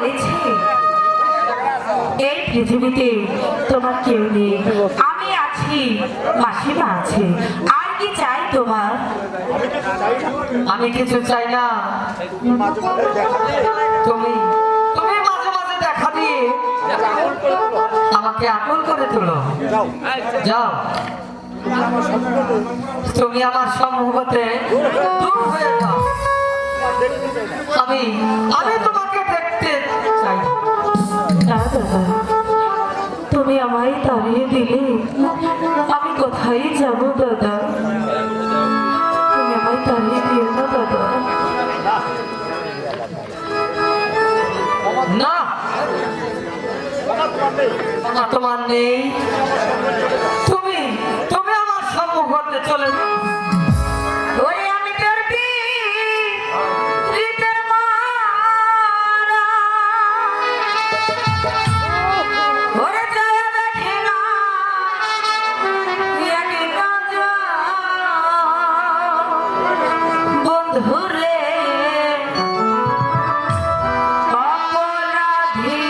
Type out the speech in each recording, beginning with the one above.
বলেছি এই পৃথিবীতে তোমার কেউ নেই, আমি আছি, মাসিমা আছে, আর কি চাই তোমার? আমি কিছু চাই না। তুমি তুমি মাঝে মাঝে দেখা দিয়ে আমাকে আপন করে তোলো। যাও, তুমি আমার সম্মুখতে দূর হয়ে যাও। আমি আমি তোমাকে দেখতে চাই না। না দাদা, তুমি আমায় তাড়িয়ে দিলে আমি কোথায় যাব দাদা? তুমি আমায় তাড়িয়ে দিও না দাদা। না, তোমার নেই। তুমি তুমি আমার সম্মুখতে চলে যাও। ওরে আমি তোর পিরিতের মারা, ওরে যায় দেখে না একে নজর, বন্ধুরে অপরাধী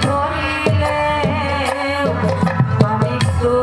হইলে আমি তো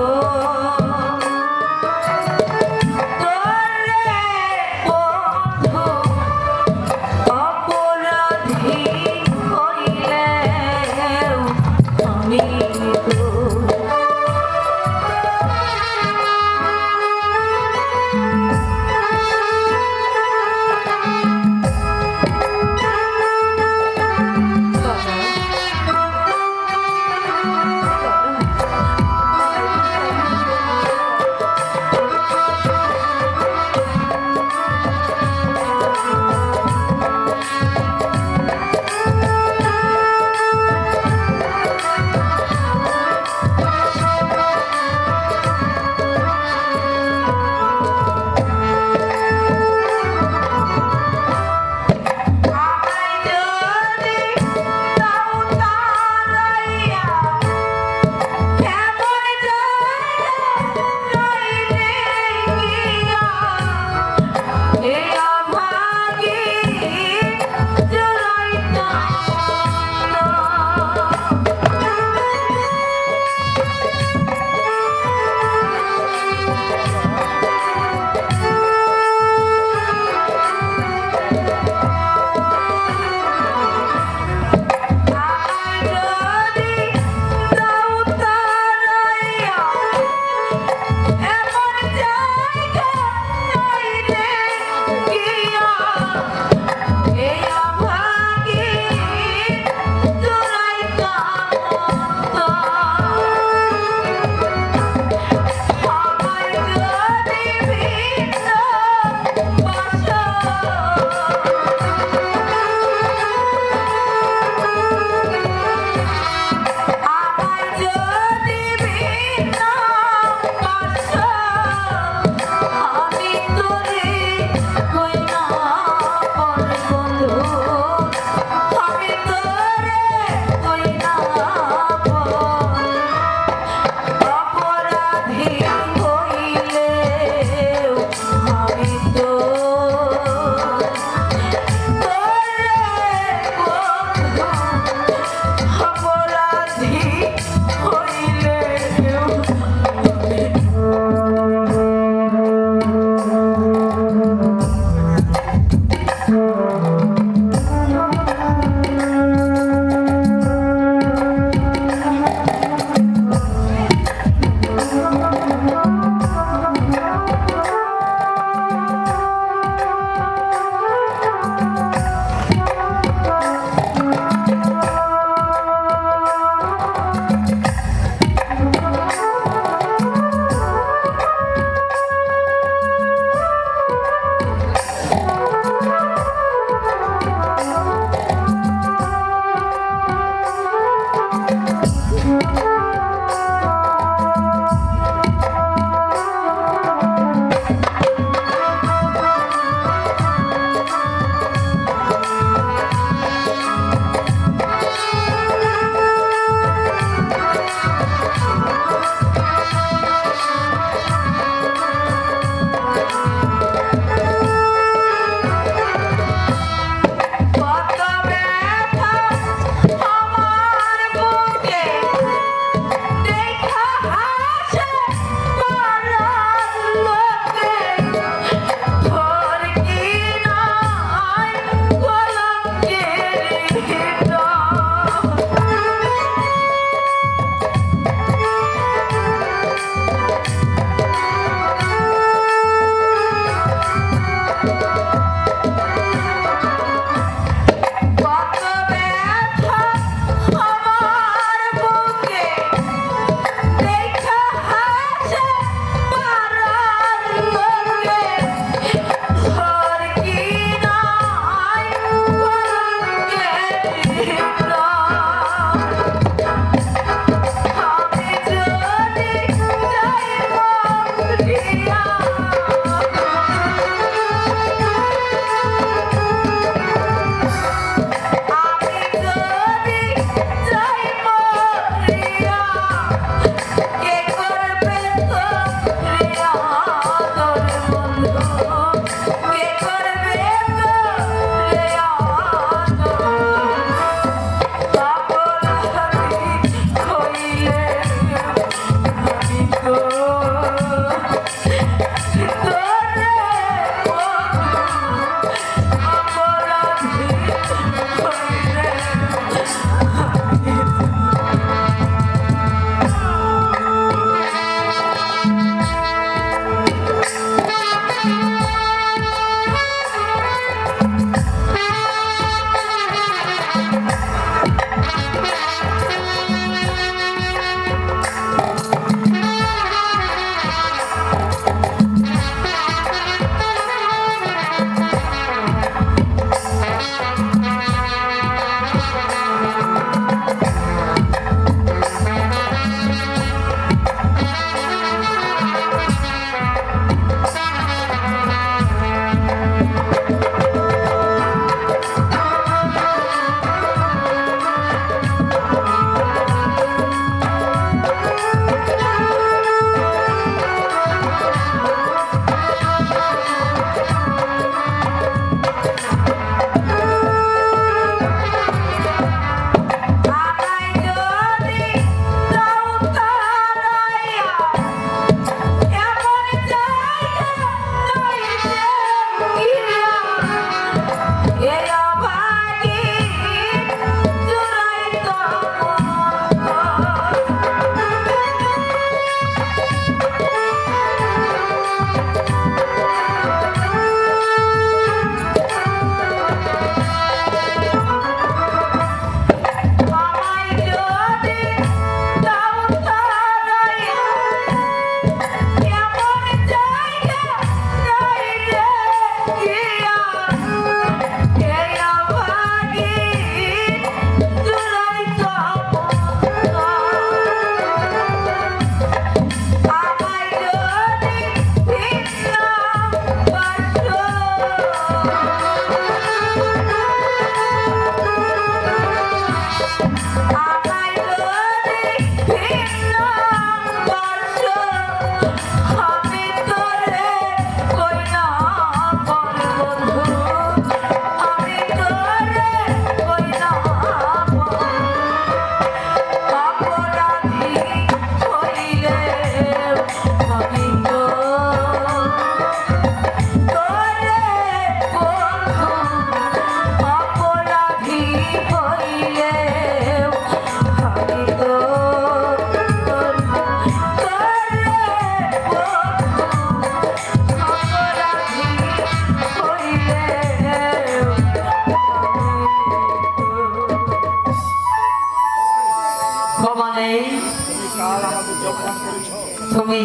তুমি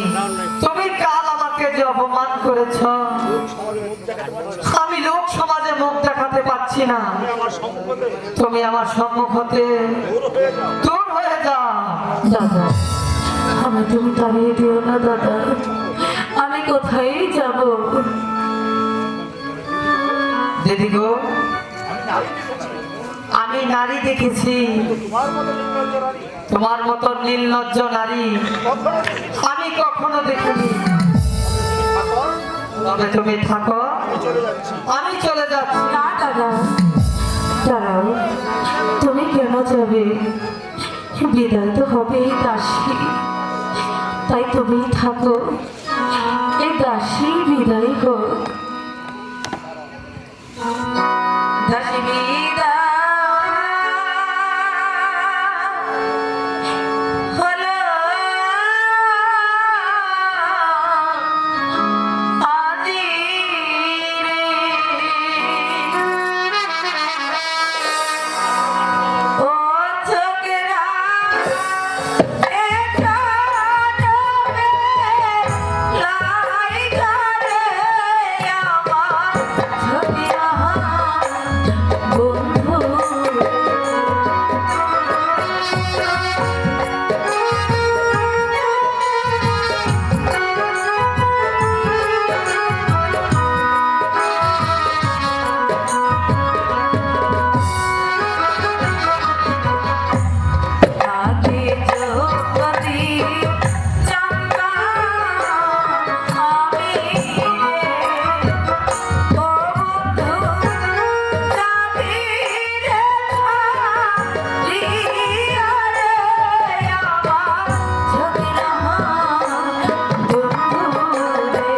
তুমি কাল আমাকে যে অপমান করেছ, আমি লোক সমাজে মুখ দেখাতে পারছি না। তুমি আমার সম্মুখ হতে দূর হয়ে যাও। দাদা, আমি তুমি তাড়িয়ে দিও না দাদা, আমি কোথায় যাব? দিদি গো, আমি নারী দেখেছি, তোমার মতো নির্লজ্জ নারী আমি কখনো দেখিনি। তবে তুমি থাকো, আমি চলে যাচ্ছি। না দাদা, দাঁড়াও, তুমি কেন যাবে? বিদায় তো হবে এই দাসী, তাই তুমি থাকো, এই দাসী বিদায় হোক। দাসী বিদায় হলো আজি রে, ও ছোকরা এটা নবে লাই ঘরে আমার ছোকরা বন্ধু। আগে যদি জানতাম আমি ও বন্ধু যাবি রে ছাড়িয়া রে আমার ছোকরা বন্ধু রে।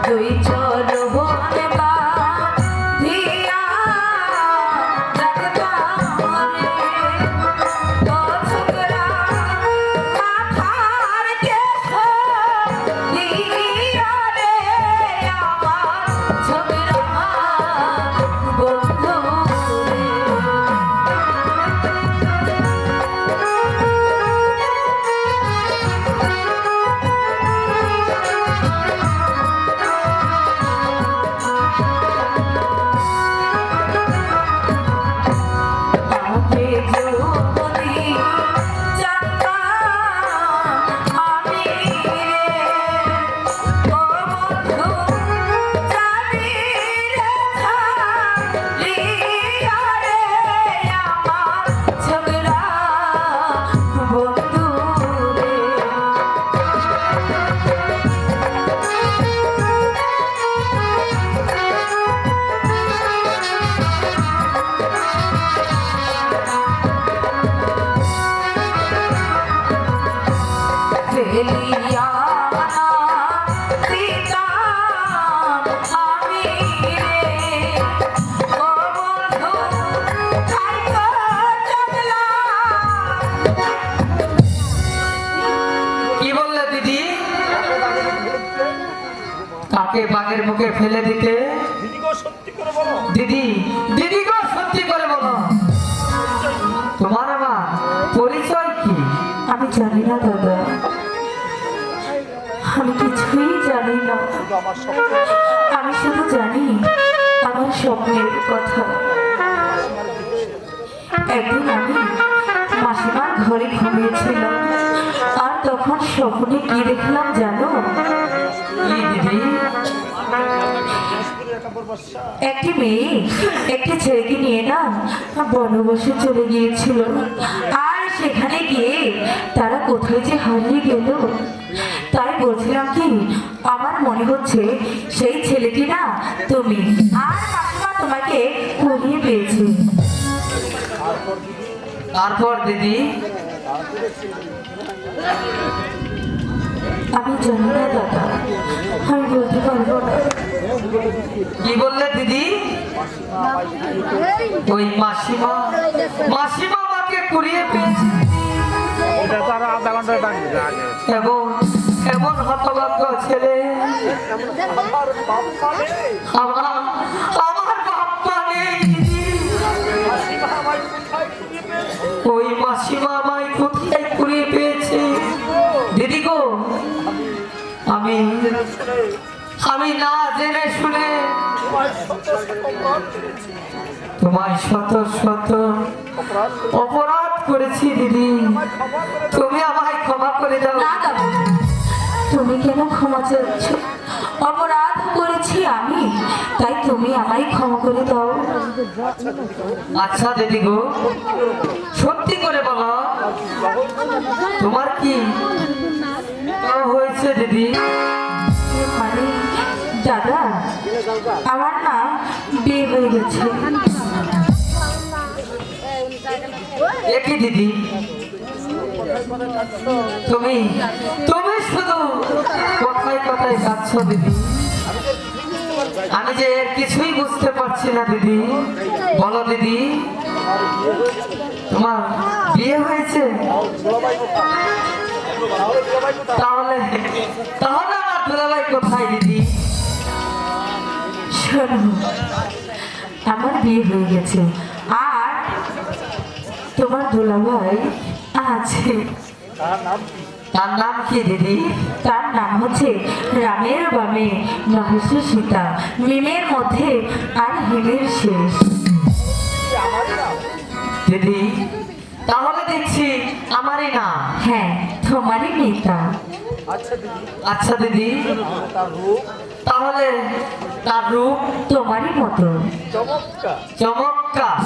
তুই চলো বনে বাঁধিয়া রাখতাম রে, ও ছোকরা মাথার কেশ দিয়া রে আমার ছোকরা বন্ধু রে। আগে যদি জানতাম আমি রে, ও বন্ধু যাবি রে ছাড়িয়া রে আমার ছোকরা বন্ধু রে। ফেলিয়া না দিতাম আমি রে, ও বন্ধু থাইকো জগলা। কি বললে দিদি? কাকে বাঘের মুখে ফেলে দিতে? দিদি, দিদি গো সত্যি করে বলো, তোমার আমার পরিচয় কি? আমি জানি না দাদা, আমি কিছুই জানি না। আমি শুধু জানি আমার স্বপ্নের কথা। একদিন আমি মাসিমার ঘরে ঘুমিয়েছিলাম, আর তখন স্বপ্নে কি দেখলাম জানো? কি দিদি? একটি মেয়ে একটি ছেলেকে নিয়ে না বনবাসে চলে গিয়েছিল, আর সেখানে গিয়ে তারা কোথায় যে হারিয়ে গেল। তাই বলছিলাম কি, আমার মনে হচ্ছে সেই ছেলেটি না তুমি, আর মাসিমা তোমাকে কুড়িয়ে পেয়েছে। তারপর দিদি? আমি জানি না দাদা, আমি বলতে পারবো না। কি বললে দিদি? ওই মাসিমা, মাসিমা আমাকে কুড়িয়ে পেয়েছে। এবং এমন হতভাগ্য ছেলে আমার আমার বাপ্পা নেই দিদি। ওই মাসিমা আমায় কোথায় কুড়িয়ে পেয়েছে দিদি গো। আমি আমি না জেনে শুনে তোমায় শত শত অপরাধ করেছি দিদি, তুমি আমায় ক্ষমা করে দাও। না দাও, তুমি কেন ক্ষমা চাচ্ছ? অপরাধ করেছি আমি, তাই তুমি আমায় ক্ষমা করে দাও। আচ্ছা দিদি গো, সত্যি করে বলো তোমার কি হয়েছে দিদি? মানে দাদা, আমার না বিয়ে হয়ে গেছে। একই দিদি, তুমি তুমি শুধু কথায় কথায় যাচ্ছ দিদি, আমি যে এর কিছুই বুঝতে পারছি না দিদি। বলো দিদি, তোমার বিয়ে হয়েছে? তাহলে তাহলে আমার দুলাভাই কোথায় দিদি? শোনো, আমার বিয়ে হয়ে গেছে, আর তোমার দুলাভাই আছে। তার নাম কি দিদি? তার নাম হচ্ছে রামের বামে মহেশ্বর সীতা, মিমের মধ্যে আর হিমের শেষ। দিদি তাহলে দেখছি আমারই না। হ্যাঁ, তোমারই মেয়েটা। আচ্ছা দিদি, তাহলে তার রূপ তোমারই মতো। চমৎকার,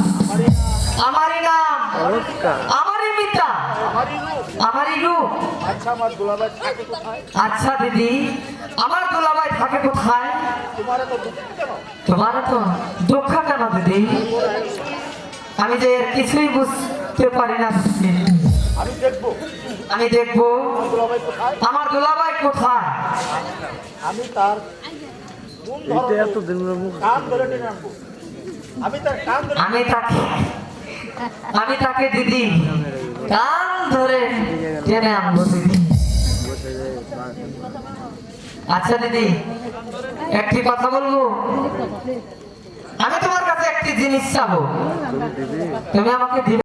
আমারই নাম, আমারই মিতা, আমারই রূপ। আচ্ছা দিদি, আমার দুলাভাই থাকে কোথায়? তোমার তো দুঃখ কেন দিদি? আমি যে এর কিছুই বুঝতে পারি না দিদি। আমি দেখবো আমার দুলাভাই কোথায়। আমি তার কান ধরে টেনে আনবো। আমি তাকে দিদি কান ধরে টেনে আনবো দিদি। আচ্ছা দিদি, একটি কথা বলবো। আমি তোমার কাছে একটি জিনিস চাবো, তুমি আমাকে দিবে?